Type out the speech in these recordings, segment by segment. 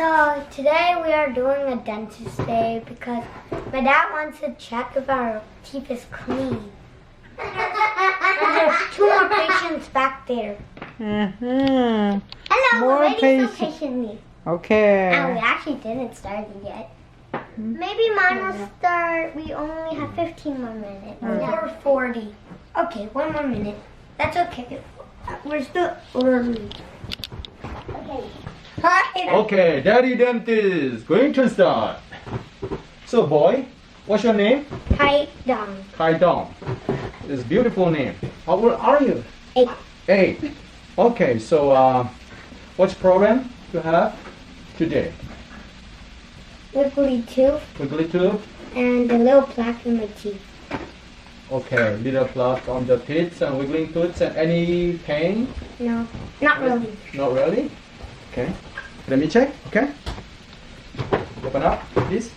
So today we are doing a dentist day because my dad wants to check if our teeth is clean. And there's 2 more patients back there. Uh-huh. Hello, More waiting patients. so patiently. Okay. And we actually didn't start it yet. Maybe mine will start. We only have 15 more minutes. Or 40. Okay, 1 more minute. That's okay. We're still early. Okay. Hi. Okay, Daddy Dentist going to start. So, boy, what's your name? Khaidong. Khaidong. It's a beautiful name. How old are you? 8. 8. Okay, so what's problem you have today? Wiggly tooth Wiggly tooth. and a little plaque in my teeth. Okay, little plaque on the teeth and wiggling tooth and any pain? No, not really. Not really? Okay. Let me check, okay? Open up, please.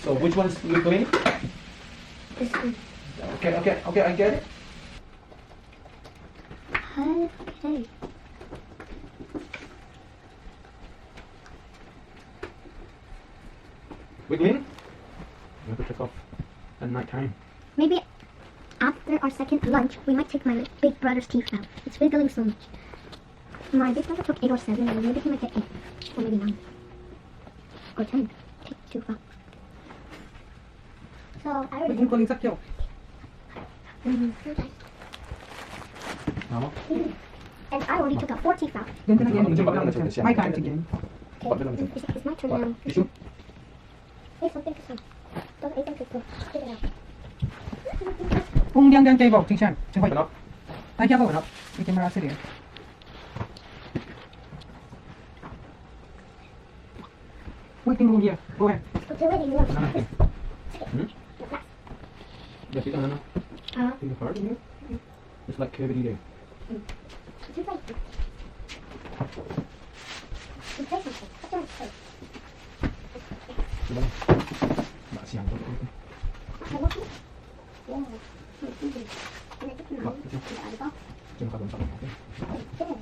So which one's wiggling? This one. Okay, I get it. Okay. Wiggling? You have to take off at night time. Maybe after our second lunch, we might take my big brother's teeth out. It's wiggling so much. My big brother took 8 or 7, and maybe he might get 8. Or maybe 9. Or 10. Take 2 out. So, I already... Wiggling sa kyo. And I already took out 4 teeth out. Ganito na again. My time again. It's my turn now. Tissue? Hey, something to say. Don't eat it. Take it out. อุ้งเลี้ยงเลี้ยงใจบอกจริงฉันจึงไป Open up. ไอ้แค่บอกนะมีแคมราเสีย Waiting room here. Go ahead. Okay, waiting room. Yeah, sit down, Huh? in the heart in here? It's like cavity there. It's like... It's like something. What's wrong with it? Diba? Maasiyang to. Okay, what's it? Yeah. And I took them out. Ito. The other box. Diyan ka dun sa okay? There.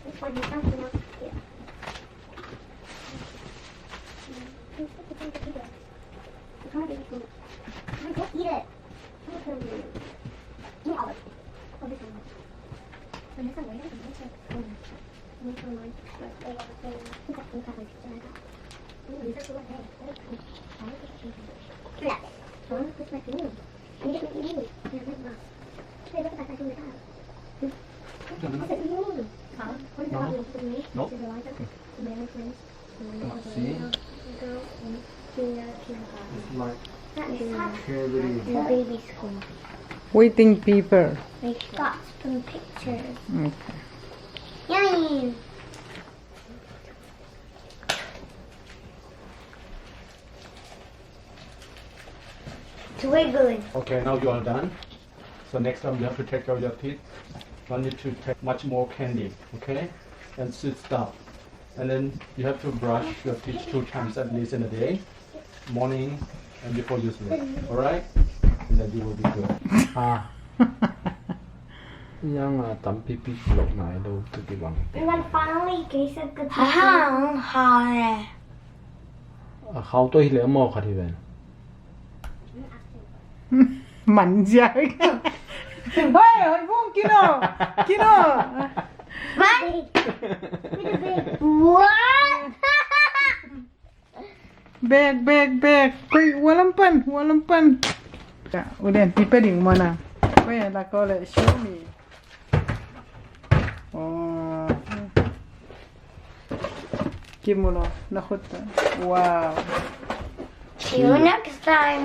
This one is something else here. You can't eat it. I don't eat it. Eat all of it. Oh, this one. When this one later, I'm going to make one line. But they have a thing. Look at my picture. Ooh, these are cool. Hey, that's cool. I like this. Yeah. So I'm going to put my finger. I need to make it easy. Yeah, like that. Hey, look at that. I can make that. I said, you mean? Huh? What is the problem with me? No. This is Eliza. The man friends. See? Girl and Tina. It's like That is cavity. The baby school. Waiting people. They got some pictures. Okay. Yummy! It's wiggling. Okay, now you are done. So next time you have to take out your teeth. You need to take much more candy, okay? And sweet stuff. And then you have to brush your teeth 2 times at least in a day. Morning and before you sleep. Alright? And then you will be good. Yang tampipi lộc nai đâu từ cái bằng. And then finally, Gay said goodbye. Hi. How to heal more khát thì vậy? หมันใจเฮ้ยไอ้พวกกินอ่ะกินอ่ะ What? เบกเบกเบกคุยหัวลำปันหัวลำปันอุเดนปีเป็ดดิ่งมานะเว้ยแล้วก็เลยชิวมีอ๋อกินมุโนะนักขุดว้าว See you next time.